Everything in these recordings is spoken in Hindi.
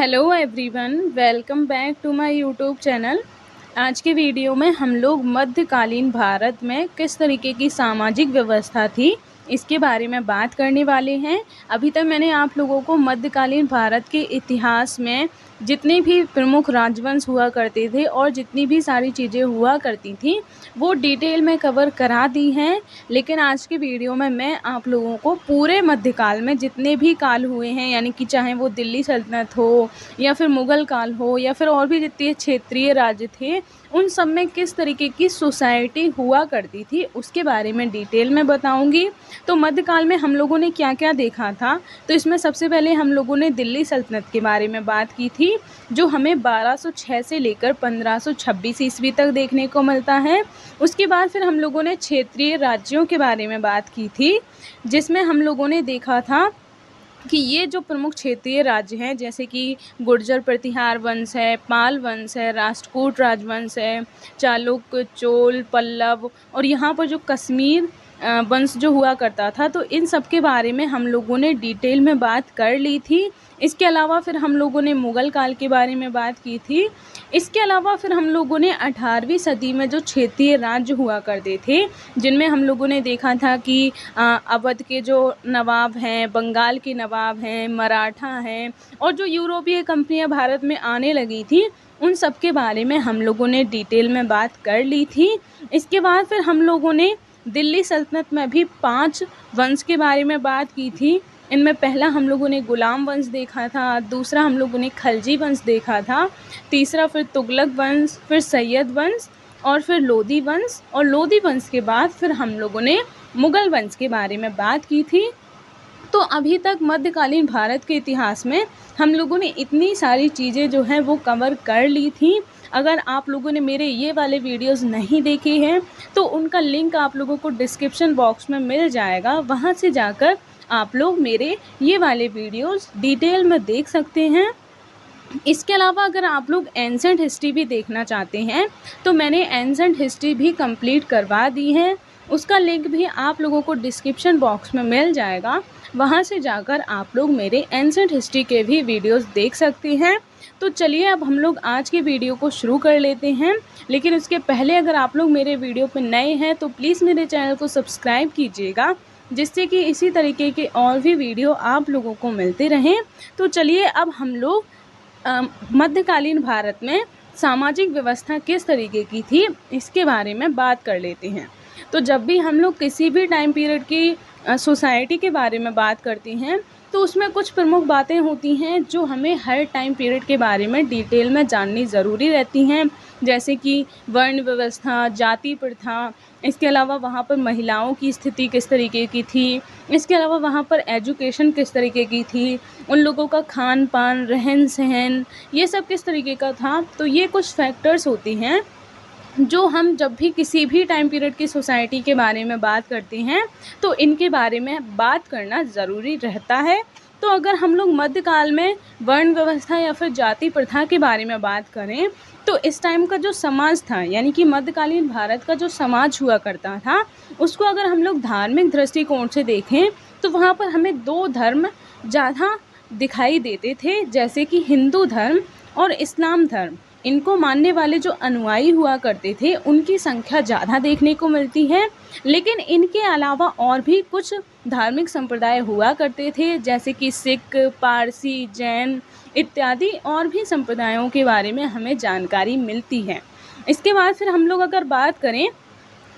Hello everyone, welcome back to my YouTube channel. आज के वीडियो में हम लोग मध्यकालीन भारत में किस तरीके की सामाजिक व्यवस्था थी इसके बारे में बात करने वाले हैं। अभी तक मैंने आप लोगों को मध्यकालीन भारत के इतिहास में जितने भी प्रमुख राजवंश हुआ करते थे और जितनी भी सारी चीज़ें हुआ करती थी वो डिटेल में कवर करा दी हैं। लेकिन आज के वीडियो में मैं आप लोगों को पूरे मध्यकाल में जितने भी काल हुए हैं, यानी कि चाहे वो दिल्ली सल्तनत हो या फिर मुग़ल काल हो या फिर और भी जितने क्षेत्रीय राज्य थे, उन सब में किस तरीके की सोसाइटी हुआ करती थी उसके बारे में डिटेल में बताऊंगी। तो मध्यकाल में हम लोगों ने क्या क्या देखा था, तो इसमें सबसे पहले हम लोगों ने दिल्ली सल्तनत के बारे में बात की थी, जो हमें 1206 से लेकर 1526 ईस्वी तक देखने को मिलता है। उसके बाद फिर हम लोगों ने क्षेत्रीय राज्यों के बारे में बात की थी, जिसमें हम लोगों ने देखा था कि ये जो प्रमुख क्षेत्रीय राज्य हैं, जैसे कि गुर्जर प्रतिहार वंश है, पाल वंश है, राष्ट्रकूट राजवंश है, चालुक्य, चोल, पल्लव और यहाँ पर जो कश्मीर वंश जो हुआ करता था, तो इन सब के बारे में हम लोगों ने डिटेल में बात कर ली थी। इसके अलावा फिर हम लोगों ने मुग़ल काल के बारे में बात की थी। इसके अलावा फिर हम लोगों ने 18वीं सदी में जो क्षेत्रीय राज्य हुआ करते थे, जिनमें हम लोगों ने देखा था कि अवध के जो नवाब हैं, बंगाल के नवाब हैं, मराठा हैं और जो यूरोपीय कंपनियां भारत में आने लगी थी, उन सब के बारे में हम लोगों ने डिटेल में बात कर ली थी। इसके बाद फिर हम लोगों ने दिल्ली सल्तनत में भी 5 वंश के बारे में बात की थी। इनमें पहला हम लोगों ने गुलाम वंश देखा था, दूसरा हम लोगों ने खलजी वंश देखा था, तीसरा फिर तुगलक वंश, फिर सैयद वंश और फिर लोधी वंश, और लोधी वंश के बाद फिर हम लोगों ने मुग़ल वंश के बारे में बात की थी। तो अभी तक मध्यकालीन भारत के इतिहास में हम लोगों ने इतनी सारी चीज़ें जो हैं वो कवर कर ली थी। अगर आप लोगों ने मेरे ये वाले वीडियोस नहीं देखे हैं तो उनका लिंक आप लोगों को डिस्क्रिप्शन बॉक्स में मिल जाएगा, वहाँ से जाकर आप लोग मेरे ये वाले वीडियोस डिटेल में देख सकते हैं। इसके अलावा अगर आप लोग एंसेंट हिस्ट्री भी देखना चाहते हैं तो मैंने एंसेंट हिस्ट्री भी कंप्लीट करवा दी है, उसका लिंक भी आप लोगों को डिस्क्रिप्शन बॉक्स में मिल जाएगा, वहाँ से जाकर आप लोग मेरे एंसेंट हिस्ट्री के भी वीडियोस देख सकते हैं। तो चलिए अब हम लोग आज के वीडियो को शुरू कर लेते हैं। लेकिन उसके पहले अगर आप लोग मेरे वीडियो पर नए हैं तो प्लीज़ मेरे चैनल को सब्सक्राइब कीजिएगा, जिससे कि इसी तरीके के और भी वीडियो आप लोगों को मिलते रहें। तो चलिए अब हम लोग मध्यकालीन भारत में सामाजिक व्यवस्था किस तरीके की थी इसके बारे में बात कर लेते हैं। तो जब भी हम लोग किसी भी टाइम पीरियड की सोसाइटी के बारे में बात करते हैं तो उसमें कुछ प्रमुख बातें होती हैं जो हमें हर टाइम पीरियड के बारे में डिटेल में जाननी ज़रूरी रहती हैं, जैसे कि वर्ण व्यवस्था, जाति प्रथा, इसके अलावा वहाँ पर महिलाओं की स्थिति किस तरीके की थी, इसके अलावा वहाँ पर एजुकेशन किस तरीके की थी, उन लोगों का खान पान, रहन सहन, ये सब किस तरीके का था। तो ये कुछ फैक्टर्स होती हैं जो हम जब भी किसी भी टाइम पीरियड की सोसाइटी के बारे में बात करते हैं तो इनके बारे में बात करना ज़रूरी रहता है। तो अगर हम लोग मध्यकाल में वर्ण व्यवस्था या फिर जाति प्रथा के बारे में बात करें तो इस टाइम का जो समाज था, यानी कि मध्यकालीन भारत का जो समाज हुआ करता था, उसको अगर हम लोग धार्मिक दृष्टिकोण से देखें तो वहाँ पर हमें 2 धर्म ज़्यादा दिखाई देते थे, जैसे कि हिंदू धर्म और इस्लाम धर्म। इनको मानने वाले जो अनुयायी हुआ करते थे उनकी संख्या ज़्यादा देखने को मिलती है। लेकिन इनके अलावा और भी कुछ धार्मिक संप्रदाय हुआ करते थे, जैसे कि सिख, पारसी, जैन इत्यादि और भी संप्रदायों के बारे में हमें जानकारी मिलती है। इसके बाद फिर हम लोग अगर बात करें,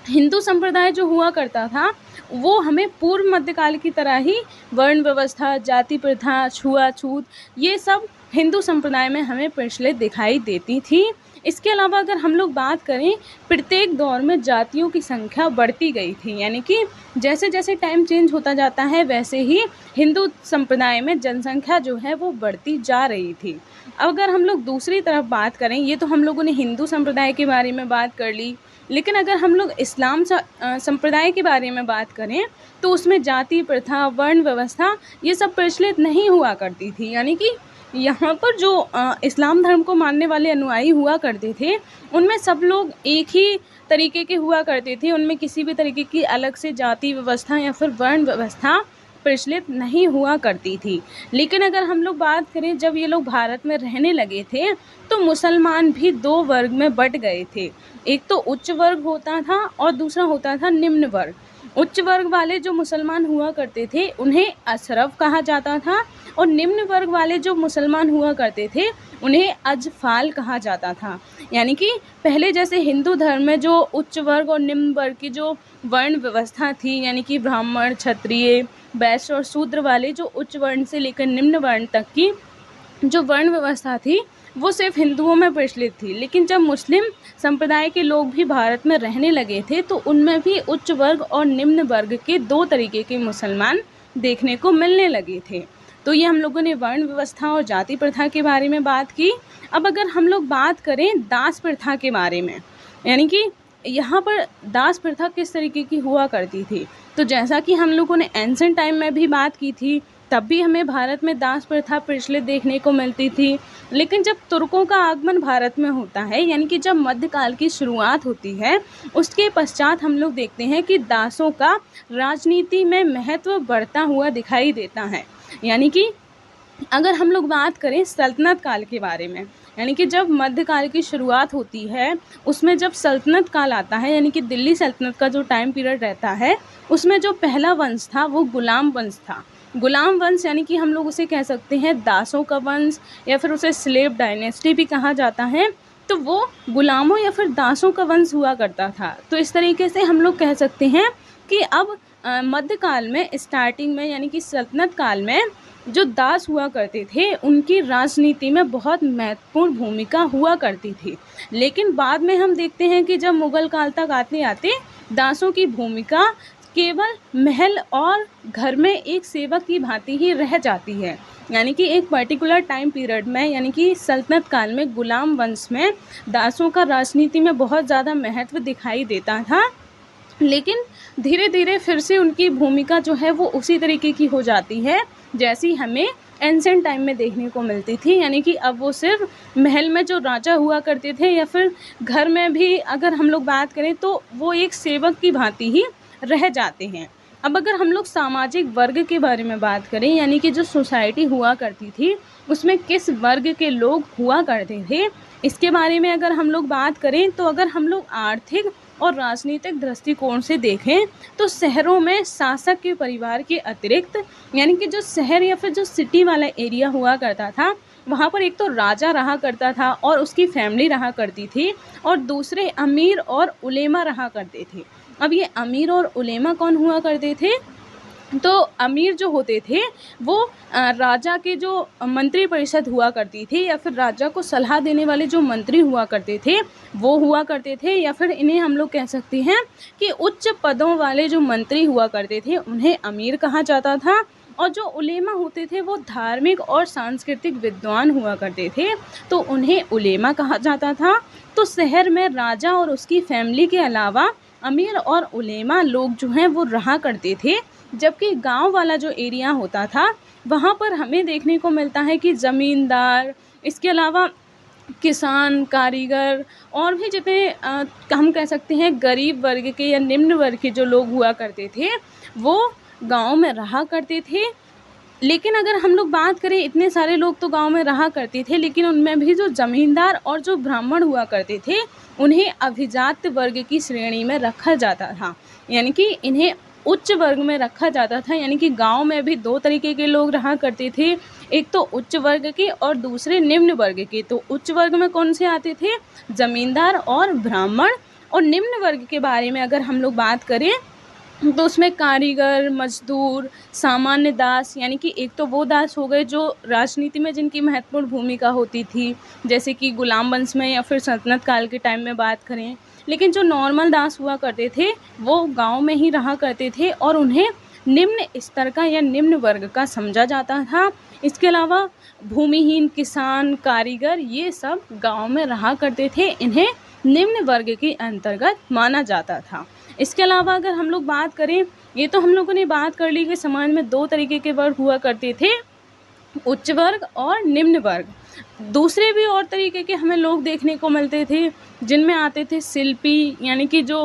हिंदू संप्रदाय जो हुआ करता था वो हमें पूर्व मध्यकाल की तरह ही वर्ण व्यवस्था, जाति प्रथा, छुआछूत, ये सब हिंदू संप्रदाय में हमें प्रचलित दिखाई देती थी। इसके अलावा अगर हम लोग बात करें, प्रत्येक दौर में जातियों की संख्या बढ़ती गई थी, यानी कि जैसे जैसे टाइम चेंज होता जाता है वैसे ही हिंदू संप्रदाय में जनसंख्या जो है वो बढ़ती जा रही थी। अब अगर हम लोग दूसरी तरफ बात करें, ये तो हम लोगों ने हिंदू संप्रदाय के बारे में बात कर ली, लेकिन अगर हम लोग इस्लाम संप्रदाय के बारे में बात करें तो उसमें जाति प्रथा, वर्ण व्यवस्था ये सब प्रचलित नहीं हुआ करती थी। यानी कि यहाँ पर जो इस्लाम धर्म को मानने वाले अनुयायी हुआ करते थे उनमें सब लोग एक ही तरीके के हुआ करते थे, उनमें किसी भी तरीके की अलग से जाति व्यवस्था या फिर वर्ण व्यवस्था प्रचलित नहीं हुआ करती थी। लेकिन अगर हम लोग बात करें जब ये लोग भारत में रहने लगे थे तो मुसलमान भी 2 वर्ग में बँट गए थे। एक तो उच्च वर्ग होता था और दूसरा होता था निम्न वर्ग। उच्च वर्ग वाले जो मुसलमान हुआ करते थे उन्हें अशरफ कहा जाता था और निम्न वर्ग वाले जो मुसलमान हुआ करते थे उन्हें अजफाल कहा जाता था। यानी कि पहले जैसे हिंदू धर्म में जो उच्च वर्ग और निम्न वर्ग की जो वर्ण व्यवस्था थी, यानी कि ब्राह्मण, क्षत्रिय, वैश्य और शूद्र वाले जो उच्च वर्ण से लेकर निम्न वर्ण तक की जो वर्ण व्यवस्था थी वो सिर्फ हिंदुओं में प्रचलित थी। लेकिन जब मुस्लिम संप्रदाय के लोग भी भारत में रहने लगे थे तो उनमें भी उच्च वर्ग और निम्न वर्ग के 2 तरीके के मुसलमान देखने को मिलने लगे थे। तो ये हम लोगों ने वर्ण व्यवस्था और जाति प्रथा के बारे में बात की। अब अगर हम लोग बात करें दास प्रथा के बारे में, यानी कि यहाँ पर दास प्रथा किस तरीके की हुआ करती थी, तो जैसा कि हम लोगों ने एंशिएंट टाइम में भी बात की थी, तब भी हमें भारत में दास प्रथा प्रचलित देखने को मिलती थी। लेकिन जब तुर्कों का आगमन भारत में होता है, यानी कि जब मध्यकाल की शुरुआत होती है, उसके पश्चात हम लोग देखते हैं कि दासों का राजनीति में महत्व बढ़ता हुआ दिखाई देता है। यानी कि अगर हम लोग बात करें सल्तनत काल के बारे में, यानी कि जब मध्यकाल की शुरुआत होती है उसमें जब सल्तनत काल आता है, यानी कि दिल्ली सल्तनत का जो टाइम पीरियड रहता है, उसमें जो पहला वंश था वो गुलाम वंश था। गुलाम वंश यानी कि हम लोग उसे कह सकते हैं दासों का वंश, या फिर उसे स्लेव डायनेस्टी भी कहा जाता है। तो वो गुलामों या फिर दासों का वंश हुआ करता था। तो इस तरीके से हम लोग कह सकते हैं कि अब मध्यकाल में स्टार्टिंग में, यानी कि सल्तनत काल में जो दास हुआ करते थे उनकी राजनीति में बहुत महत्वपूर्ण भूमिका हुआ करती थी। लेकिन बाद में हम देखते हैं कि जब मुग़ल काल तक आते आते दासों की भूमिका केवल महल और घर में एक सेवक की भांति ही रह जाती है। यानी कि एक पर्टिकुलर टाइम पीरियड में, यानी कि सल्तनत काल में गुलाम वंश में दासों का राजनीति में बहुत ज़्यादा महत्व दिखाई देता था। लेकिन धीरे धीरे फिर से उनकी भूमिका जो है वो उसी तरीके की हो जाती है जैसी हमें एंशिएंट टाइम में देखने को मिलती थी। यानी कि अब वो सिर्फ महल में जो राजा हुआ करते थे या फिर घर में भी अगर हम लोग बात करें तो वो एक सेवक की भांति ही रह जाते हैं। अब अगर हम लोग सामाजिक वर्ग के बारे में बात करें, यानी कि जो सोसाइटी हुआ करती थी उसमें किस वर्ग के लोग हुआ करते थे, इसके बारे में अगर हम लोग बात करें तो अगर हम लोग आर्थिक और राजनीतिक दृष्टिकोण से देखें तो शहरों में शासक के परिवार के अतिरिक्त, यानी कि जो शहर या फिर जो सिटी वाला एरिया हुआ करता था वहाँ पर एक तो राजा रहा करता था और उसकी फैमिली रहा करती थी, और दूसरे अमीर और उलेमा रहा करते थे। अब ये अमीर और उलेमा कौन हुआ करते थे? तो अमीर जो होते थे वो राजा के जो मंत्री परिषद हुआ करती थी या फिर राजा को सलाह देने वाले जो मंत्री हुआ करते थे वो हुआ करते थे, या फिर इन्हें हम लोग कह सकते हैं कि उच्च पदों वाले जो मंत्री हुआ करते थे उन्हें अमीर कहा जाता था। और जो उलेमा होते थे वो धार्मिक और सांस्कृतिक विद्वान हुआ करते थे तो उन्हें उलेमा कहा जाता था। तो शहर में राजा और उसकी फैमिली के अलावा अमीर और उलेमा लोग जो हैं वो रहा करते थे, जबकि गांव वाला जो एरिया होता था वहाँ पर हमें देखने को मिलता है कि ज़मींदार, इसके अलावा किसान, कारीगर और भी जितने हम कह सकते हैं गरीब वर्ग के या निम्न वर्ग के जो लोग हुआ करते थे वो गांव में रहा करते थे। लेकिन अगर हम लोग बात करें, इतने सारे लोग तो गांव में रहा करते थे, लेकिन उनमें भी जो ज़मींदार और जो ब्राह्मण हुआ करते थे उन्हें अभिजात वर्ग की श्रेणी में रखा जाता था, यानी कि इन्हें उच्च वर्ग में रखा जाता था। यानी कि गांव में भी 2 तरीके के लोग रहा करते थे, एक तो उच्च वर्ग के और दूसरे निम्न वर्ग के। तो उच्च वर्ग में कौन से आते थे? ज़मींदार और ब्राह्मण। और निम्न वर्ग के बारे में अगर हम लोग बात करें तो उसमें कारीगर, मजदूर, सामान्य दास, यानी कि एक तो वो दास हो गए जो राजनीति में जिनकी महत्वपूर्ण भूमिका होती थी, जैसे कि गुलाम वंश में या फिर सल्तनत काल के टाइम में बात करें। लेकिन जो नॉर्मल दास हुआ करते थे वो गांव में ही रहा करते थे और उन्हें निम्न स्तर का या निम्न वर्ग का समझा जाता था। इसके अलावा भूमिहीन, किसान, कारीगर ये सब गांव में रहा करते थे, इन्हें निम्न वर्ग के अंतर्गत माना जाता था। इसके अलावा अगर हम लोग बात करें, ये तो हम लोगों ने बात कर ली कि समाज में 2 तरीके के वर्ग हुआ करते थे, उच्च वर्ग और निम्न वर्ग। दूसरे भी और तरीके के हमें लोग देखने को मिलते थे जिनमें आते थे शिल्पी, यानी कि जो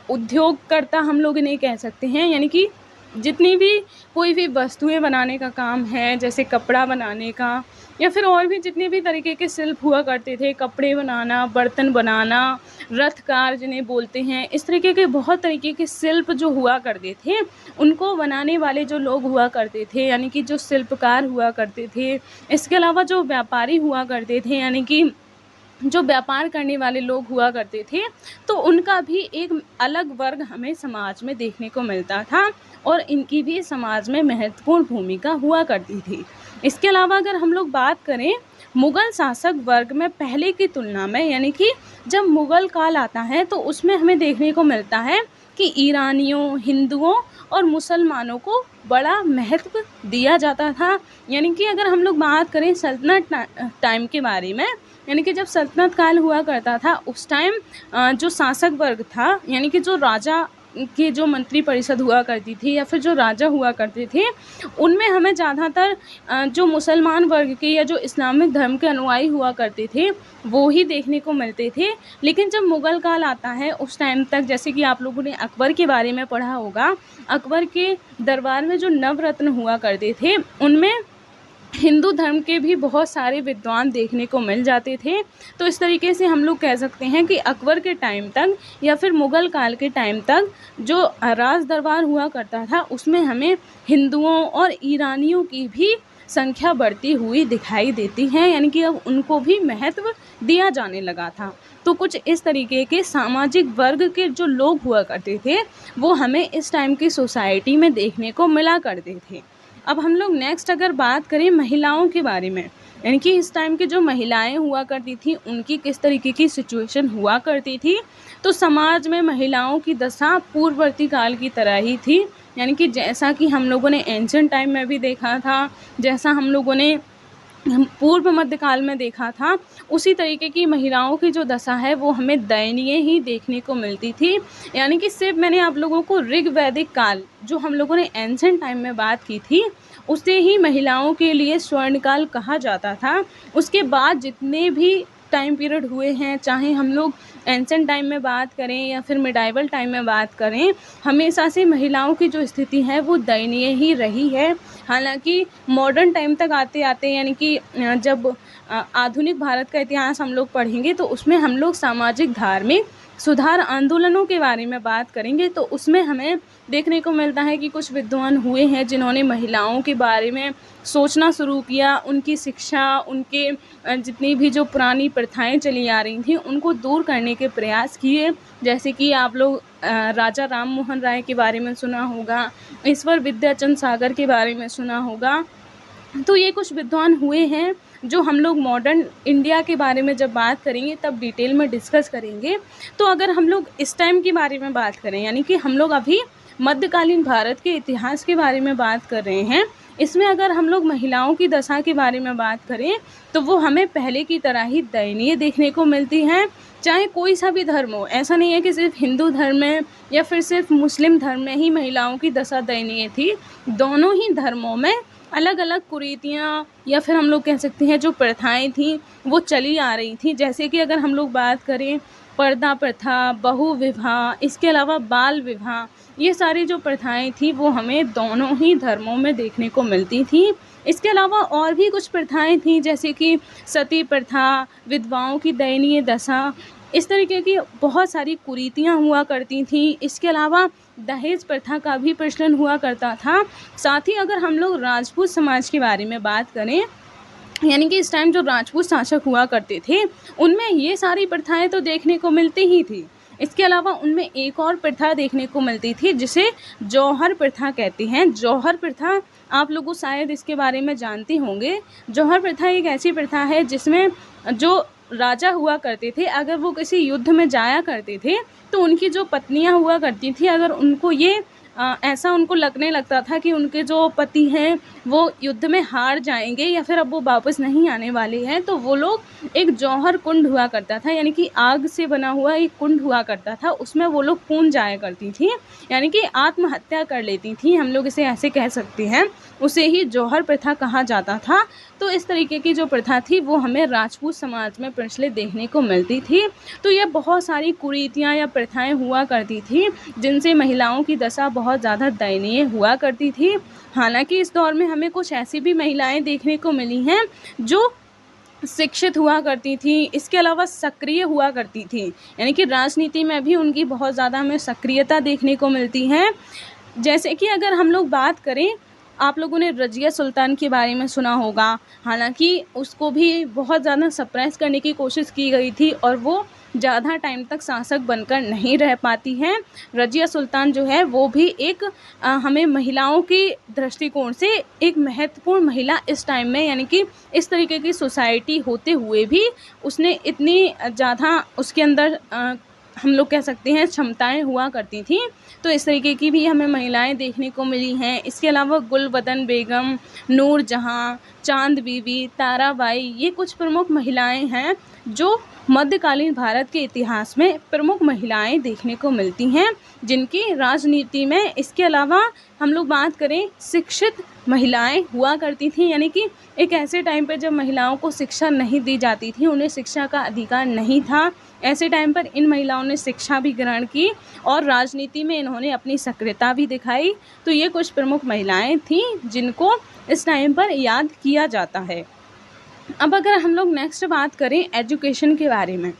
उद्योगकर्ता हम लोग इन्हें कह सकते हैं, यानी कि जितनी भी कोई भी वस्तुएं बनाने का काम है, जैसे कपड़ा बनाने का या फिर और भी जितने भी तरीके के शिल्प हुआ करते थे, कपड़े बनाना, बर्तन बनाना, रथकार जिन्हें बोलते हैं, इस तरीके के बहुत तरीके के शिल्प जो हुआ करते थे, उनको बनाने वाले जो लोग हुआ करते थे, यानी कि जो शिल्पकार हुआ करते थे, इसके अलावा जो व्यापारी हुआ करते थे, यानी कि जो व्यापार करने वाले लोग हुआ करते थे, तो उनका भी एक अलग वर्ग हमें समाज में देखने को मिलता था और इनकी भी समाज में महत्वपूर्ण भूमिका हुआ करती थी। इसके अलावा अगर हम लोग बात करें मुग़ल शासक वर्ग में पहले की तुलना में, यानी कि जब मुग़ल काल आता है तो उसमें हमें देखने को मिलता है कि ईरानियों, हिंदुओं और मुसलमानों को बड़ा महत्व दिया जाता था। यानी कि अगर हम लोग बात करें सल्तनत टाइम के बारे में, यानी कि जब सल्तनत काल हुआ करता था उस टाइम जो शासक वर्ग था, यानी कि जो राजा की जो मंत्री परिषद हुआ करती थी या फिर जो राजा हुआ करते थे, उनमें हमें ज़्यादातर जो मुसलमान वर्ग के या जो इस्लामिक धर्म के अनुयायी हुआ करते थे वो ही देखने को मिलते थे। लेकिन जब मुग़ल काल आता है उस टाइम तक, जैसे कि आप लोगों ने अकबर के बारे में पढ़ा होगा, अकबर के दरबार में जो नवरत्न हुआ करते थे उनमें हिंदू धर्म के भी बहुत सारे विद्वान देखने को मिल जाते थे। तो इस तरीके से हम लोग कह सकते हैं कि अकबर के टाइम तक या फिर मुग़ल काल के टाइम तक जो राज दरबार हुआ करता था उसमें हमें हिंदुओं और ईरानियों की भी संख्या बढ़ती हुई दिखाई देती है, यानी कि अब उनको भी महत्व दिया जाने लगा था। तो कुछ इस तरीके के सामाजिक वर्ग के जो लोग हुआ करते थे वो हमें इस टाइम की सोसाइटी में देखने को मिला करते थे। अब हम लोग नेक्स्ट अगर बात करें महिलाओं के बारे में, यानी कि इस टाइम की जो महिलाएं हुआ करती थी उनकी किस तरीके की सिचुएशन हुआ करती थी, तो समाज में महिलाओं की दशा पूर्ववर्ती काल की तरह ही थी। यानी कि जैसा कि हम लोगों ने एंशिएंट टाइम में भी देखा था, जैसा हम लोगों ने पूर्व मध्यकाल में देखा था, उसी तरीके की महिलाओं की जो दशा है वो हमें दयनीय ही देखने को मिलती थी। यानी कि सिर्फ मैंने आप लोगों को ऋग वैदिक काल जो हम लोगों ने एंशिएंट टाइम में बात की थी उसे ही महिलाओं के लिए स्वर्णकाल कहा जाता था। उसके बाद जितने भी टाइम पीरियड हुए हैं, चाहे हम लोग एंशिएंट टाइम में बात करें या फिर मिडाइवल टाइम में बात करें, हमेशा से महिलाओं की जो स्थिति है वो दयनीय ही रही है। हालांकि मॉडर्न टाइम तक आते आते, यानी कि जब आधुनिक भारत का इतिहास हम लोग पढ़ेंगे तो उसमें हम लोग सामाजिक धार्मिक सुधार आंदोलनों के बारे में बात करेंगे, तो उसमें हमें देखने को मिलता है कि कुछ विद्वान हुए हैं जिन्होंने महिलाओं के बारे में सोचना शुरू किया, उनकी शिक्षा, उनके जितनी भी जो पुरानी प्रथाएं चली आ रही थी उनको दूर करने के प्रयास किए। जैसे कि आप लोग राजा राम मोहन राय के बारे में सुना होगा, ईश्वर विद्याचंद सागर के बारे में सुना होगा। तो ये कुछ विद्वान हुए हैं जो हम लोग मॉडर्न इंडिया के बारे में जब बात करेंगे तब डिटेल में डिस्कस करेंगे। तो अगर हम लोग इस टाइम के बारे में बात करें, यानी कि हम लोग अभी मध्यकालीन भारत के इतिहास के बारे में बात कर रहे हैं, इसमें अगर हम लोग महिलाओं की दशा के बारे में बात करें तो वो हमें पहले की तरह ही दयनीय देखने को मिलती है। चाहे कोई सा भी धर्म हो, ऐसा नहीं है कि सिर्फ हिंदू धर्म में या फिर सिर्फ मुस्लिम धर्म में ही महिलाओं की दशा दयनीय थी। दोनों ही धर्मों में अलग अलग कुरीतियाँ या फिर हम लोग कह सकते हैं जो प्रथाएं थी वो चली आ रही थी। जैसे कि अगर हम लोग बात करें पर्दा प्रथा, बहु विवाह, इसके अलावा बाल विवाह, ये सारी जो प्रथाएं थी वो हमें दोनों ही धर्मों में देखने को मिलती थी। इसके अलावा और भी कुछ प्रथाएं थी जैसे कि सती प्रथा, विधवाओं की दयनीय दशा, इस तरीके की बहुत सारी कुरीतियाँ हुआ करती थीं। इसके अलावा दहेज प्रथा का भी प्रचलन हुआ करता था। साथ ही अगर हम लोग राजपूत समाज के बारे में बात करें, यानी कि इस टाइम जो राजपूत शासक हुआ करते थे उनमें ये सारी प्रथाएं तो देखने को मिलती ही थी। इसके अलावा उनमें एक और प्रथा देखने को मिलती थी जिसे जौहर प्रथा कहते हैं। जौहर प्रथा आप लोगों शायद इसके बारे में जानते होंगे। जौहर प्रथा एक ऐसी प्रथा है जिसमें जो राजा हुआ करते थे अगर वो किसी युद्ध में जाया करते थे तो उनकी जो पत्नियां हुआ करती थी, अगर उनको ये ऐसा उनको लगने लगता था कि उनके जो पति हैं वो युद्ध में हार जाएंगे या फिर अब वो वापस नहीं आने वाले हैं, तो वो लोग एक जौहर कुंड हुआ करता था, यानी कि आग से बना हुआ एक कुंड हुआ करता था, उसमें वो लोग कूद जाया करती थी, यानी कि आत्महत्या कर लेती थी, हम लोग इसे ऐसे कह सकते हैं। उसे ही जौहर प्रथा कहा जाता था। तो इस तरीके की जो प्रथा थी वो हमें राजपूत समाज में प्रचलित देखने को मिलती थी। तो ये बहुत सारी कुरीतियाँ या प्रथाएं हुआ करती थी जिनसे महिलाओं की दशा बहुत बहुत ज़्यादा दयनीय हुआ करती थी। हालांकि इस दौर में हमें कुछ ऐसी भी महिलाएं देखने को मिली हैं जो शिक्षित हुआ करती थी, इसके अलावा सक्रिय हुआ करती थी, यानी कि राजनीति में भी उनकी बहुत ज़्यादा हमें सक्रियता देखने को मिलती है। जैसे कि अगर हम लोग बात करें, आप लोगों ने रज़िया सुल्तान के बारे में सुना होगा। हालांकि उसको भी बहुत ज़्यादा सप्रेस करने की कोशिश की गई थी और वो ज़्यादा टाइम तक शासक बनकर नहीं रह पाती हैं। रज़िया सुल्तान जो है वो भी एक हमें महिलाओं की दृष्टिकोण से एक महत्वपूर्ण महिला इस टाइम में, यानी कि इस तरीके की सोसाइटी होते हुए भी उसने इतनी ज़्यादा उसके अंदर हम लोग कह सकते हैं क्षमताएं हुआ करती थी। तो इस तरीके की भी हमें महिलाएं देखने को मिली हैं। इसके अलावा गुलबदन बेगम, नूर जहाँ, चांद बीबी, ताराबाई, ये कुछ प्रमुख महिलाएं हैं जो मध्यकालीन भारत के इतिहास में प्रमुख महिलाएं देखने को मिलती हैं, जिनकी राजनीति में, इसके अलावा हम लोग बात करें, शिक्षित महिलाएं हुआ करती थीं। यानी कि एक ऐसे टाइम पर जब महिलाओं को शिक्षा नहीं दी जाती थी, उन्हें शिक्षा का अधिकार नहीं था, ऐसे टाइम पर इन महिलाओं ने शिक्षा भी ग्रहण की और राजनीति में इन्होंने अपनी सक्रियता भी दिखाई। तो ये कुछ प्रमुख महिलाएं थीं जिनको इस टाइम पर याद किया जाता है। अब अगर हम लोग नेक्स्ट बात करें एजुकेशन के बारे में,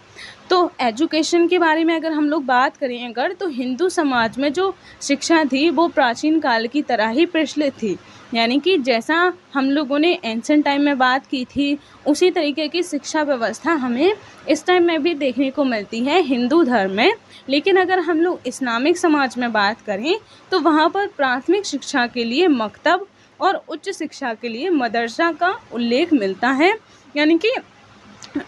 तो एजुकेशन के बारे में अगर हम लोग बात करें अगर, तो हिंदू समाज में जो शिक्षा थी वो प्राचीन काल की तरह ही प्रचलित थी। यानी कि जैसा हम लोगों ने एंशिएंट टाइम में बात की थी, उसी तरीके की शिक्षा व्यवस्था हमें इस टाइम में भी देखने को मिलती है हिंदू धर्म में। लेकिन अगर हम लोग इस्लामिक समाज में बात करें तो वहाँ पर प्राथमिक शिक्षा के लिए मकतब और उच्च शिक्षा के लिए मदरसा का उल्लेख मिलता है। यानी कि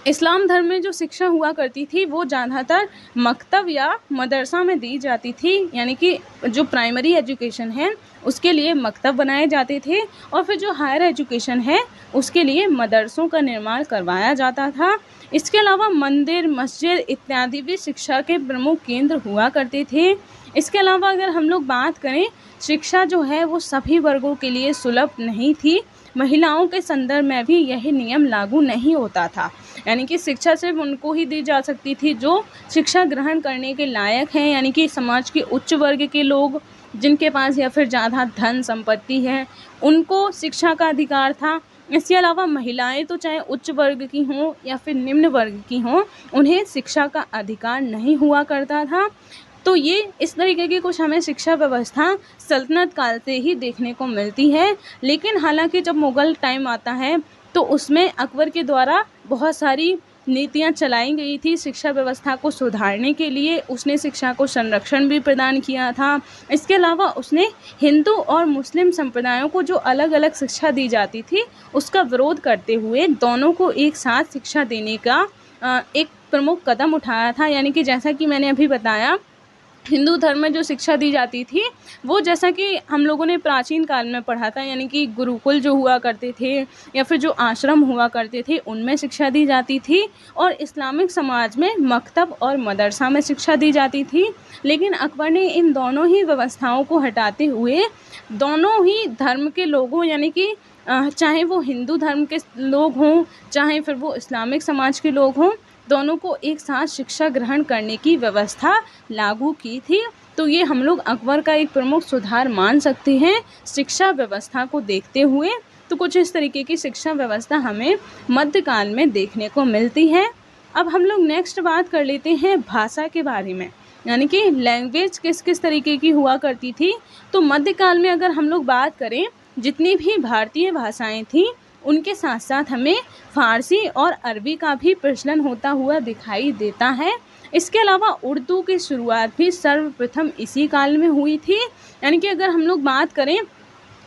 इस्लाम धर्म में जो शिक्षा हुआ करती थी वो ज़्यादातर मकतब या मदरसा में दी जाती थी। यानी कि जो प्राइमरी एजुकेशन है उसके लिए मकतब बनाए जाते थे और फिर जो हायर एजुकेशन है उसके लिए मदरसों का निर्माण करवाया जाता था। इसके अलावा मंदिर, मस्जिद इत्यादि भी शिक्षा के प्रमुख केंद्र हुआ करते थे। इसके अलावा अगर हम लोग बात करें, शिक्षा जो है वो सभी वर्गों के लिए सुलभ नहीं थी। महिलाओं के संदर्भ में भी यही नियम लागू नहीं होता था। यानी कि शिक्षा सिर्फ उनको ही दी जा सकती थी जो शिक्षा ग्रहण करने के लायक हैं, यानी कि समाज के उच्च वर्ग के लोग जिनके पास या फिर ज़्यादा धन संपत्ति है, उनको शिक्षा का अधिकार था। इसके अलावा महिलाएं तो चाहे उच्च वर्ग की हों या फिर निम्न वर्ग की हों, उन्हें शिक्षा का अधिकार नहीं हुआ करता था। तो ये इस तरीके की कुछ हमें शिक्षा व्यवस्था सल्तनत काल से ही देखने को मिलती है। लेकिन हालांकि जब मुग़ल टाइम आता है तो उसमें अकबर के द्वारा बहुत सारी नीतियां चलाई गई थी शिक्षा व्यवस्था को सुधारने के लिए। उसने शिक्षा को संरक्षण भी प्रदान किया था। इसके अलावा उसने हिंदू और मुस्लिम संप्रदायों को जो अलग अलग शिक्षा दी जाती थी उसका विरोध करते हुए दोनों को एक साथ शिक्षा देने का एक प्रमुख कदम उठाया था। यानी कि जैसा कि मैंने अभी बताया, हिंदू धर्म में जो शिक्षा दी जाती थी वो जैसा कि हम लोगों ने प्राचीन काल में पढ़ा था, यानी कि गुरुकुल जो हुआ करते थे या फिर जो आश्रम हुआ करते थे उनमें शिक्षा दी जाती थी, और इस्लामिक समाज में मकतब और मदरसा में शिक्षा दी जाती थी। लेकिन अकबर ने इन दोनों ही व्यवस्थाओं को हटाते हुए दोनों ही धर्म के लोगों, यानी कि चाहे वो हिंदू धर्म के लोग हों चाहे फिर वो इस्लामिक समाज के लोग हों, दोनों को एक साथ शिक्षा ग्रहण करने की व्यवस्था लागू की थी। तो ये हम लोग अकबर का एक प्रमुख सुधार मान सकते हैं शिक्षा व्यवस्था को देखते हुए। तो कुछ इस तरीके की शिक्षा व्यवस्था हमें मध्यकाल में देखने को मिलती है। अब हम लोग नेक्स्ट बात कर लेते हैं भाषा के बारे में, यानी कि लैंग्वेज किस किस तरीके की हुआ करती थी। तो मध्यकाल में अगर हम लोग बात करें, जितनी भी भारतीय भाषाएं थीं उनके साथ साथ हमें फ़ारसी और अरबी का भी प्रचलन होता हुआ दिखाई देता है। इसके अलावा उर्दू की शुरुआत भी सर्वप्रथम इसी काल में हुई थी। यानी कि अगर हम लोग बात करें,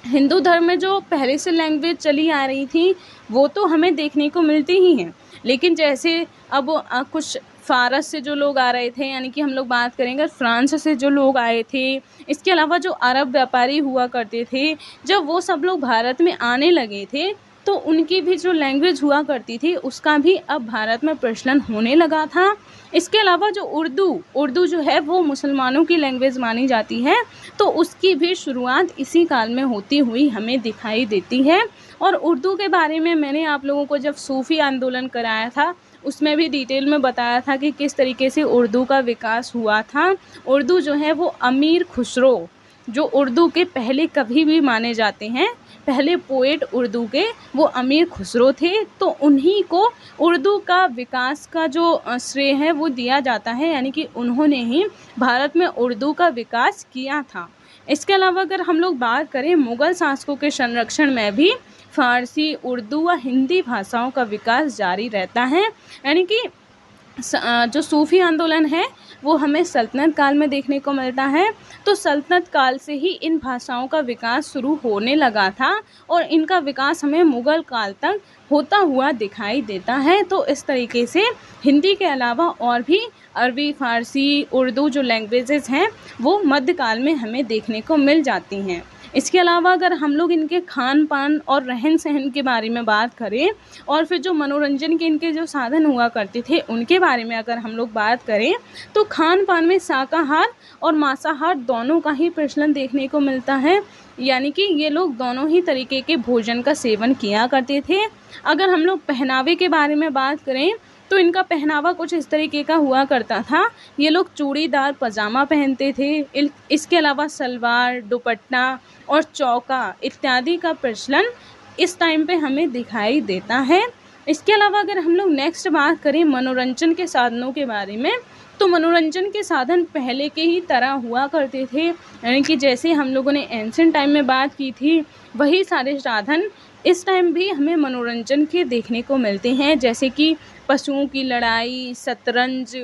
हिंदू धर्म में जो पहले से लैंग्वेज चली आ रही थी वो तो हमें देखने को मिलती ही हैं, लेकिन जैसे अब कुछ फ़ारस से जो लोग आ रहे थे, यानी कि हम लोग बात करेंगे फ्रांस से जो लोग आए थे, इसके अलावा जो अरब व्यापारी हुआ करते थे, जब वो सब लोग भारत में आने लगे थे तो उनकी भी जो लैंग्वेज हुआ करती थी उसका भी अब भारत में प्रचलन होने लगा था। इसके अलावा जो उर्दू जो है वो मुसलमानों की लैंग्वेज मानी जाती है, तो उसकी भी शुरुआत इसी काल में होती हुई हमें दिखाई देती है। और उर्दू के बारे में मैंने आप लोगों को जब सूफ़ी आंदोलन कराया था उसमें भी डिटेल में बताया था कि किस तरीके से उर्दू का विकास हुआ था। उर्दू जो है वो अमीर खुसरो जो उर्दू के पहले कवि भी माने जाते हैं, पहले पोएट उर्दू के, वो अमीर खुसरो थे। तो उन्हीं को उर्दू का विकास का जो श्रेय है वो दिया जाता है, यानी कि उन्होंने ही भारत में उर्दू का विकास किया था। इसके अलावा अगर हम लोग बात करें, मुग़ल शासकों के संरक्षण में भी फ़ारसी, उर्दू व हिंदी भाषाओं का विकास जारी रहता है। यानी कि जो सूफ़ी आंदोलन है वो हमें सल्तनत काल में देखने को मिलता है। तो सल्तनत काल से ही इन भाषाओं का विकास शुरू होने लगा था और इनका विकास हमें मुग़ल काल तक होता हुआ दिखाई देता है। तो इस तरीके से हिंदी के अलावा और भी अरबी, फ़ारसी, उर्दू जो लैंग्वेजेस हैं वो मध्यकाल में हमें देखने को मिल जाती हैं। इसके अलावा अगर हम लोग इनके खान पान और रहन सहन के बारे में बात करें और फिर जो मनोरंजन के इनके जो साधन हुआ करते थे उनके बारे में अगर हम लोग बात करें, तो खान पान में शाकाहार और मांसाहार दोनों का ही प्रचलन देखने को मिलता है। यानी कि ये लोग दोनों ही तरीके के भोजन का सेवन किया करते थे। अगर हम लोग पहनावे के बारे में बात करें तो इनका पहनावा कुछ इस तरीके का हुआ करता था। ये लोग चूड़ीदार पजामा पहनते थे। इसके अलावा सलवार, दुपट्टा और चौका इत्यादि का प्रचलन इस टाइम पे हमें दिखाई देता है। इसके अलावा अगर हम लोग नेक्स्ट बात करें मनोरंजन के साधनों के बारे में, तो मनोरंजन के साधन पहले के ही तरह हुआ करते थे। यानी कि जैसे हम लोगों ने एंशिएंट टाइम में बात की थी, वही सारे साधन इस टाइम भी हमें मनोरंजन के देखने को मिलते हैं। जैसे कि पशुओं की लड़ाई, शतरंज,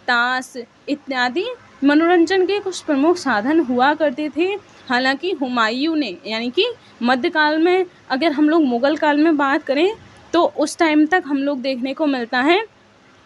ताश इत्यादि मनोरंजन के कुछ प्रमुख साधन हुआ करते थे। हालांकि हुमायूं ने, यानी कि मध्यकाल में अगर हम लोग मुग़ल काल में बात करें तो उस टाइम तक हम लोग देखने को मिलता है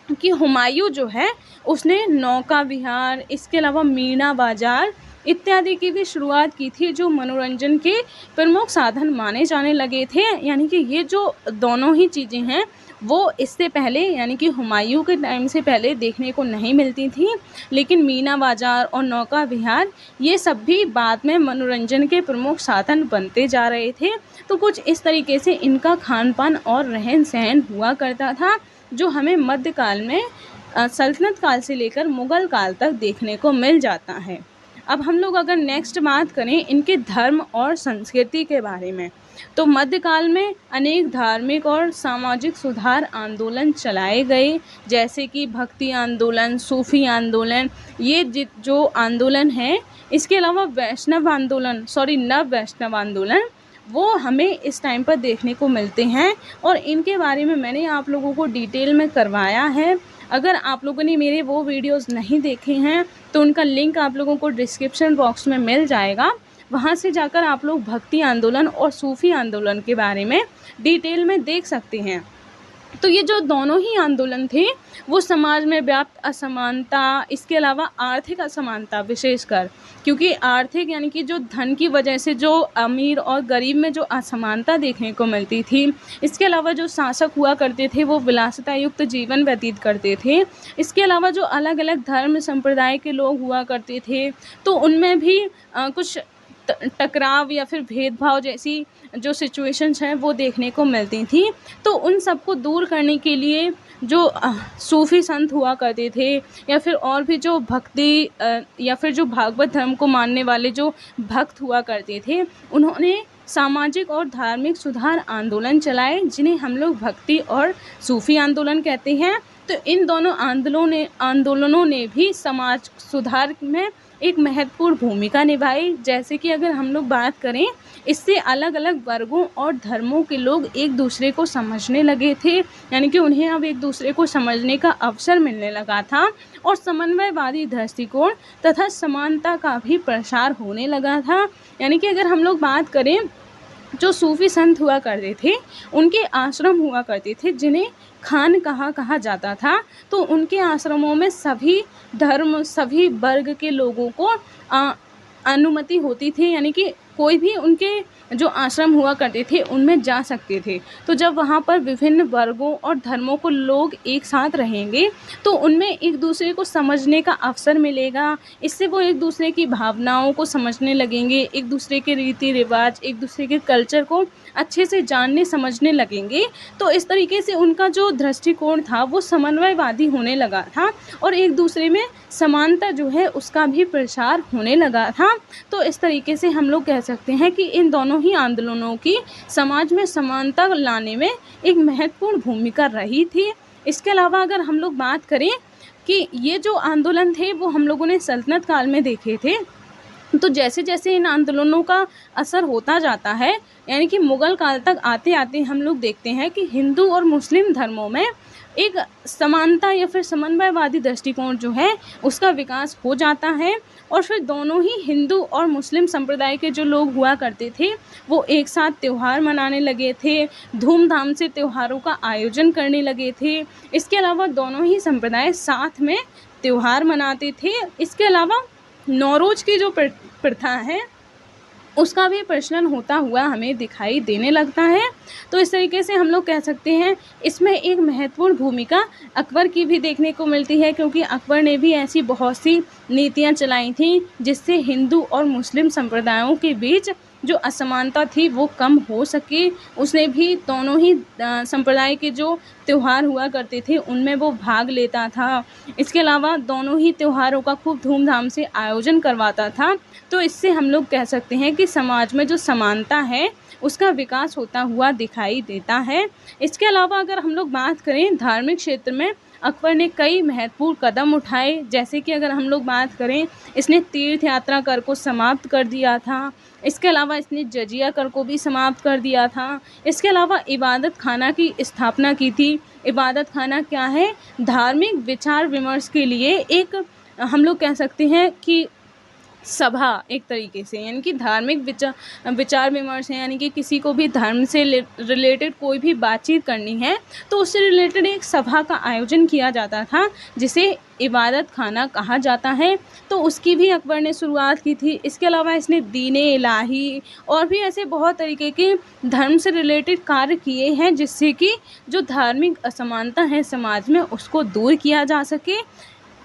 कि हुमायूं जो है उसने नौका विहार, इसके अलावा मीना बाज़ार इत्यादि की भी शुरुआत की थी, जो मनोरंजन के प्रमुख साधन माने जाने लगे थे। यानी कि ये जो दोनों ही चीज़ें हैं वो इससे पहले, यानी कि हुमायूं के टाइम से पहले देखने को नहीं मिलती थी, लेकिन मीना बाज़ार और नौका विहार ये सब भी बाद में मनोरंजन के प्रमुख साधन बनते जा रहे थे। तो कुछ इस तरीके से इनका खान पान और रहन सहन हुआ करता था, जो हमें मध्यकाल में सल्तनत काल से लेकर मुग़ल काल तक देखने को मिल जाता है। अब हम लोग अगर नेक्स्ट बात करें इनके धर्म और संस्कृति के बारे में, तो मध्यकाल में अनेक धार्मिक और सामाजिक सुधार आंदोलन चलाए गए, जैसे कि भक्ति आंदोलन, सूफी आंदोलन, ये जो आंदोलन है। इसके अलावा नव वैष्णव आंदोलन वो हमें इस टाइम पर देखने को मिलते हैं और इनके बारे में मैंने आप लोगों को डिटेल में करवाया है। अगर आप लोगों ने मेरे वो वीडियोस नहीं देखे हैं तो उनका लिंक आप लोगों को डिस्क्रिप्शन बॉक्स में मिल जाएगा, वहाँ से जाकर आप लोग भक्ति आंदोलन और सूफी आंदोलन के बारे में डिटेल में देख सकते हैं। तो ये जो दोनों ही आंदोलन थे वो समाज में व्याप्त असमानता, इसके अलावा आर्थिक असमानता विशेषकर, क्योंकि आर्थिक यानी कि जो धन की वजह से जो अमीर और गरीब में जो असमानता देखने को मिलती थी, इसके अलावा जो शासक हुआ करते थे वो विलासिता युक्त जीवन व्यतीत करते थे, इसके अलावा जो अलग अलग धर्म संप्रदाय के लोग हुआ करते थे तो उनमें भी कुछ टकराव या फिर भेदभाव जैसी जो सिचुएशंस हैं वो देखने को मिलती थी। तो उन सबको दूर करने के लिए जो सूफ़ी संत हुआ करते थे या फिर और भी जो भक्ति या फिर जो भागवत धर्म को मानने वाले जो भक्त हुआ करते थे, उन्होंने सामाजिक और धार्मिक सुधार आंदोलन चलाए, जिन्हें हम लोग भक्ति और सूफ़ी आंदोलन कहते हैं। तो इन दोनों आंदोलनों ने भी समाज सुधार में एक महत्वपूर्ण भूमिका निभाई। जैसे कि अगर हम लोग बात करें, इससे अलग अलग वर्गों और धर्मों के लोग एक दूसरे को समझने लगे थे, यानी कि उन्हें अब एक दूसरे को समझने का अवसर मिलने लगा था और समन्वयवादी दृष्टिकोण तथा समानता का भी प्रसार होने लगा था। यानी कि अगर हम लोग बात करें, जो सूफ़ी संत हुआ करते थे उनके आश्रम हुआ करते थे जिन्हें खानकाह कहा जाता था। तो उनके आश्रमों में सभी धर्म, सभी वर्ग के लोगों को अनुमति होती थी, यानी कि कोई भी उनके जो आश्रम हुआ करते थे उनमें जा सकते थे। तो जब वहाँ पर विभिन्न वर्गों और धर्मों को लोग एक साथ रहेंगे तो उनमें एक दूसरे को समझने का अवसर मिलेगा। इससे वो एक दूसरे की भावनाओं को समझने लगेंगे, एक दूसरे के रीति रिवाज, एक दूसरे के कल्चर को अच्छे से जानने समझने लगेंगे। तो इस तरीके से उनका जो दृष्टिकोण था वो समन्वयवादी होने लगा था और एक दूसरे में समानता जो है उसका भी प्रचार होने लगा था। तो इस तरीके से हम लोग कह सकते हैं कि इन दोनों ही आंदोलनों की समाज में समानता लाने में एक महत्वपूर्ण भूमिका रही थी। इसके अलावा अगर हम लोग बात करें कि ये जो आंदोलन थे वो हम लोगों ने सल्तनत काल में देखे थे, तो जैसे जैसे इन आंदोलनों का असर होता जाता है, यानी कि मुग़ल काल तक आते आते हम लोग देखते हैं कि हिंदू और मुस्लिम धर्मों में एक समानता या फिर समन्वयवादी दृष्टिकोण जो है उसका विकास हो जाता है। और फिर दोनों ही हिंदू और मुस्लिम संप्रदाय के जो लोग हुआ करते थे वो एक साथ त्यौहार मनाने लगे थे, धूमधाम से त्योहारों का आयोजन करने लगे थे। इसके अलावा दोनों ही संप्रदाय साथ में त्यौहार मनाते थे। इसके अलावा नौरोज़ की जो प्रथा है उसका भी प्रचलन होता हुआ हमें दिखाई देने लगता है। तो इस तरीके से हम लोग कह सकते हैं इसमें एक महत्वपूर्ण भूमिका अकबर की भी देखने को मिलती है, क्योंकि अकबर ने भी ऐसी बहुत सी नीतियां चलाई थीं जिससे हिंदू और मुस्लिम संप्रदायों के बीच जो असमानता थी वो कम हो सके। उसने भी दोनों ही संप्रदाय के जो त्यौहार हुआ करते थे उनमें वो भाग लेता था। इसके अलावा दोनों ही त्योहारों का खूब धूमधाम से आयोजन करवाता था। तो इससे हम लोग कह सकते हैं कि समाज में जो समानता है उसका विकास होता हुआ दिखाई देता है। इसके अलावा अगर हम लोग बात करें धार्मिक क्षेत्र में अकबर ने कई महत्वपूर्ण कदम उठाए, जैसे कि अगर हम लोग बात करें इसने तीर्थ यात्रा कर को समाप्त कर दिया था। इसके अलावा इसने जजिया कर को भी समाप्त कर दिया था। इसके अलावा इबादत खाना की स्थापना की थी। इबादत खाना क्या है? धार्मिक विचार विमर्श के लिए एक हम लोग कह सकते हैं कि सभा एक तरीके से, यानी कि धार्मिक विचार विमर्श है, यानी कि किसी को भी धर्म से रिलेटेड कोई भी बातचीत करनी है तो उससे रिलेटेड एक सभा का आयोजन किया जाता था जिसे इबादत खाना कहा जाता है। तो उसकी भी अकबर ने शुरुआत की थी। इसके अलावा इसने दीने इलाही और भी ऐसे बहुत तरीके के धर्म से रिलेटेड कार्य किए हैं जिससे कि जो धार्मिक असमानता है समाज में उसको दूर किया जा सके।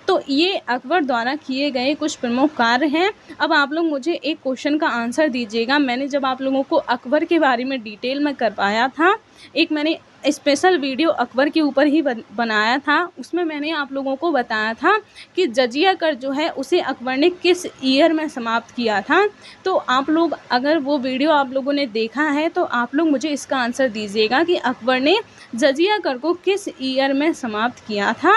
तो ये अकबर द्वारा किए गए कुछ प्रमुख कार्य हैं। अब आप लोग मुझे एक क्वेश्चन का आंसर दीजिएगा। मैंने जब आप लोगों को अकबर के बारे में डिटेल में करवाया था, एक मैंने स्पेशल वीडियो अकबर के ऊपर ही बनाया था, उसमें मैंने आप लोगों को बताया था कि जजिया कर जो है उसे अकबर ने किस ईयर में समाप्त किया था। तो आप लोग अगर वो वीडियो आप लोगों ने देखा है तो आप लोग मुझे इसका आंसर दीजिएगा कि अकबर ने जजिया कर को किस ईयर में समाप्त किया था।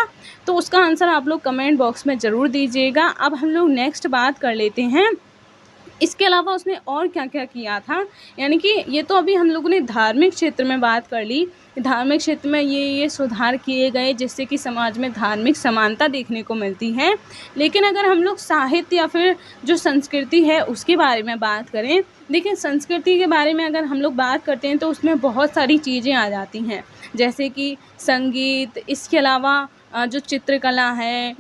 तो उसका आंसर आप लोग कमेंट बॉक्स में ज़रूर दीजिएगा। अब हम लोग नेक्स्ट बात कर लेते हैं इसके अलावा उसने और क्या क्या किया था। यानी कि ये तो अभी हम लोगों ने धार्मिक क्षेत्र में बात कर ली, धार्मिक क्षेत्र में ये सुधार किए गए जिससे कि समाज में धार्मिक समानता देखने को मिलती है। लेकिन अगर हम लोग साहित्य या फिर जो संस्कृति है उसके बारे में बात करें, देखिए संस्कृति के बारे में अगर हम लोग बात करते हैं तो उसमें बहुत सारी चीज़ें आ जाती हैं, जैसे कि संगीत, इसके अलावा जो चित्रकला है,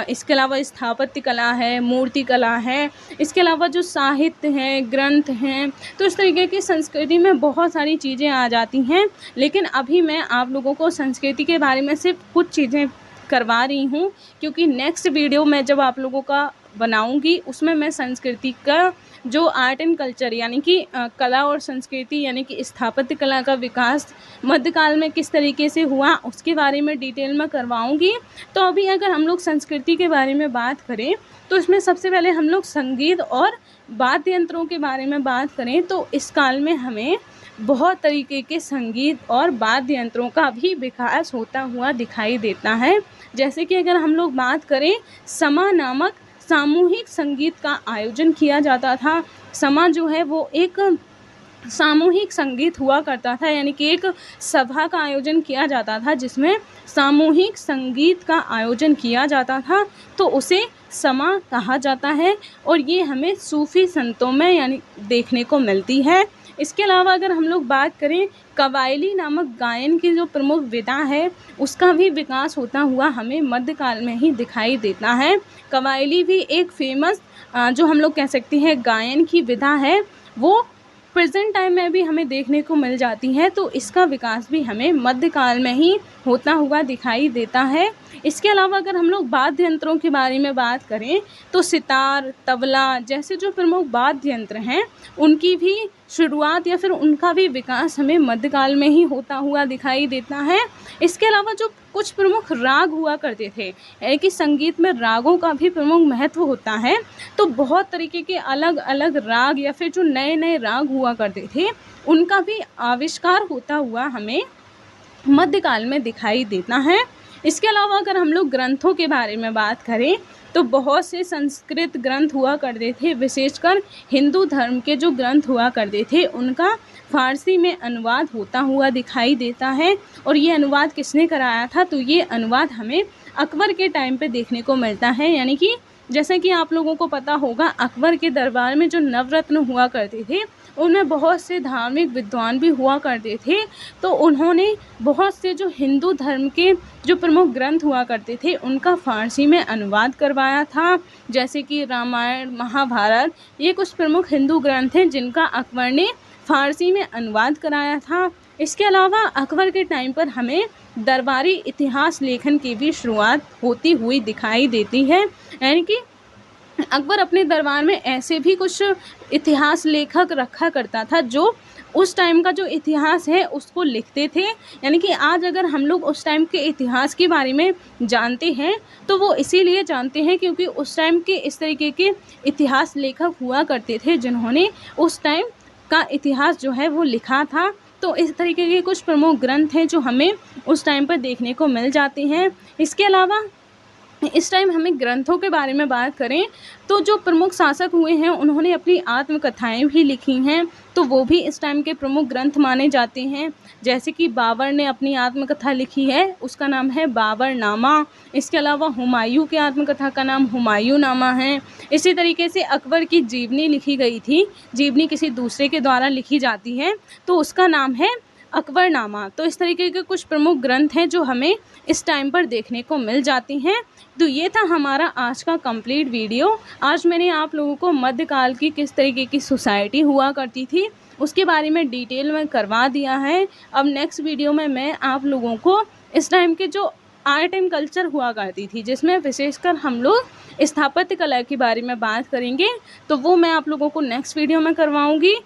इसके अलावा स्थापत्य कला है, मूर्ति कला है, इसके अलावा जो साहित्य है, ग्रंथ हैं। तो इस तरीके की संस्कृति में बहुत सारी चीज़ें आ जाती हैं। लेकिन अभी मैं आप लोगों को संस्कृति के बारे में सिर्फ कुछ चीज़ें करवा रही हूँ, क्योंकि नेक्स्ट वीडियो मैं जब आप लोगों का बनाऊंगी उसमें मैं संस्कृति का जो आर्ट एंड कल्चर यानी कि कला और संस्कृति यानी कि स्थापत्य कला का विकास मध्यकाल में किस तरीके से हुआ उसके बारे में डिटेल में करवाऊंगी। तो अभी अगर हम लोग संस्कृति के बारे में बात करें तो इसमें सबसे पहले हम लोग संगीत और वाद्य यंत्रों के बारे में बात करें तो इस काल में हमें बहुत तरीके के संगीत और वाद्य यंत्रों का भी विकास होता हुआ दिखाई देता है। जैसे कि अगर हम लोग बात करें समा नामक सामूहिक संगीत का आयोजन किया जाता था। समा जो है वो एक सामूहिक संगीत हुआ करता था, यानी कि एक सभा का आयोजन किया जाता था जिसमें सामूहिक संगीत का आयोजन किया जाता था, तो उसे समा कहा जाता है और ये हमें सूफी संतों में यानी देखने को मिलती है। इसके अलावा अगर हम लोग बात करें कवायली नामक गायन की जो प्रमुख विधा है उसका भी विकास होता हुआ हमें मध्यकाल में ही दिखाई देता है। कवायली भी एक फेमस जो हम लोग कह सकते हैं गायन की विधा है, वो प्रेजेंट टाइम में भी हमें देखने को मिल जाती है। तो इसका विकास भी हमें मध्यकाल में ही होता हुआ दिखाई देता है। इसके अलावा अगर हम लोग वाद्य यंत्रों के बारे में बात करें तो सितार, तबला जैसे जो प्रमुख वाद्य यंत्र हैं उनकी भी शुरुआत या फिर उनका भी विकास हमें मध्यकाल में ही होता हुआ दिखाई देता है। इसके अलावा जो कुछ प्रमुख राग हुआ करते थे, यानी कि संगीत में रागों का भी प्रमुख महत्व होता है। तो बहुत तरीके के अलग अलग राग या फिर जो नए नए राग हुआ करते थे, उनका भी आविष्कार होता हुआ हमें मध्यकाल में दिखाई देता है। इसके अलावा अगर हम लोग ग्रंथों के बारे में बात करें तो बहुत से संस्कृत ग्रंथ हुआ करते थे, विशेषकर हिंदू धर्म के जो ग्रंथ हुआ करते थे उनका फारसी में अनुवाद होता हुआ दिखाई देता है। और ये अनुवाद किसने कराया था? तो ये अनुवाद हमें अकबर के टाइम पे देखने को मिलता है। यानी कि जैसे कि आप लोगों को पता होगा, अकबर के दरबार में जो नवरत्न हुआ करते थे उनमें बहुत से धार्मिक विद्वान भी हुआ करते थे। तो उन्होंने बहुत से जो हिंदू धर्म के जो प्रमुख ग्रंथ हुआ करते थे उनका फ़ारसी में अनुवाद करवाया था। जैसे कि रामायण, महाभारत, ये कुछ प्रमुख हिंदू ग्रंथ हैं जिनका अकबर ने फ़ारसी में अनुवाद कराया था। इसके अलावा अकबर के टाइम पर हमें दरबारी इतिहास लेखन की भी शुरुआत होती हुई दिखाई देती है। यानी कि अकबर अपने दरबार में ऐसे भी कुछ इतिहास लेखक रखा करता था जो उस टाइम का जो इतिहास है उसको लिखते थे। यानी कि आज अगर हम लोग उस टाइम के इतिहास के बारे में जानते हैं तो वो इसीलिए जानते हैं क्योंकि उस टाइम के इस तरीके के इतिहास लेखक हुआ करते थे जिन्होंने उस टाइम का इतिहास जो है वो लिखा था। तो इस तरीके के कुछ प्रमुख ग्रंथ हैं जो हमें उस टाइम पर देखने को मिल जाते हैं। इसके अलावा इस टाइम हमें ग्रंथों के बारे में बात करें तो जो प्रमुख शासक हुए हैं उन्होंने अपनी आत्मकथाएं भी लिखी हैं, तो वो भी इस टाइम के प्रमुख ग्रंथ माने जाते हैं। जैसे कि बाबर ने अपनी आत्मकथा लिखी है, उसका नाम है बाबरनामा। इसके अलावा हुमायूं की आत्मकथा का नाम हुमायूंनामा है। इसी तरीके से अकबर की जीवनी लिखी गई थी, जीवनी किसी दूसरे के द्वारा लिखी जाती है तो उसका नाम है अकबरनामा। तो इस तरीके के कुछ प्रमुख ग्रंथ हैं जो हमें इस टाइम पर देखने को मिल जाती हैं। तो ये था हमारा आज का कंप्लीट वीडियो। आज मैंने आप लोगों को मध्यकाल की किस तरीके की सोसाइटी हुआ करती थी उसके बारे में डिटेल में करवा दिया है। अब नेक्स्ट वीडियो में मैं आप लोगों को इस टाइम के जो आर्ट एंड कल्चर हुआ करती थी, जिसमें विशेषकर हम लोग स्थापत्य कला के बारे में बात करेंगे, तो वो मैं आप लोगों को नेक्स्ट वीडियो में करवाऊँगी।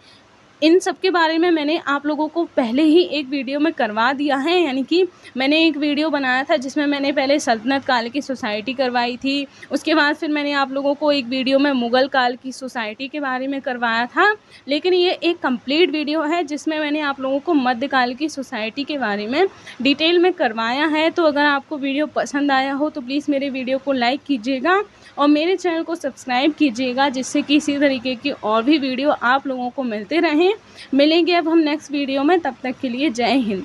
इन सब के बारे में मैंने आप लोगों को पहले ही एक वीडियो में करवा दिया है। यानी कि मैंने एक वीडियो बनाया था जिसमें मैंने पहले सल्तनत काल की सोसाइटी करवाई थी, उसके बाद फिर मैंने आप लोगों को एक वीडियो में मुग़ल काल की सोसाइटी के बारे में करवाया था। लेकिन ये एक कंप्लीट वीडियो है जिसमें मैंने आप लोगों को मध्यकाल की सोसाइटी के बारे में डिटेल में करवाया है। तो अगर आपको वीडियो पसंद आया हो तो प्लीज़ मेरे वीडियो को लाइक कीजिएगा और मेरे चैनल को सब्सक्राइब कीजिएगा, जिससे कि इसी तरीके की और भी वीडियो आप लोगों को मिलते रहें। मिलेंगे अब हम नेक्स्ट वीडियो में, तब तक के लिए जय हिंद।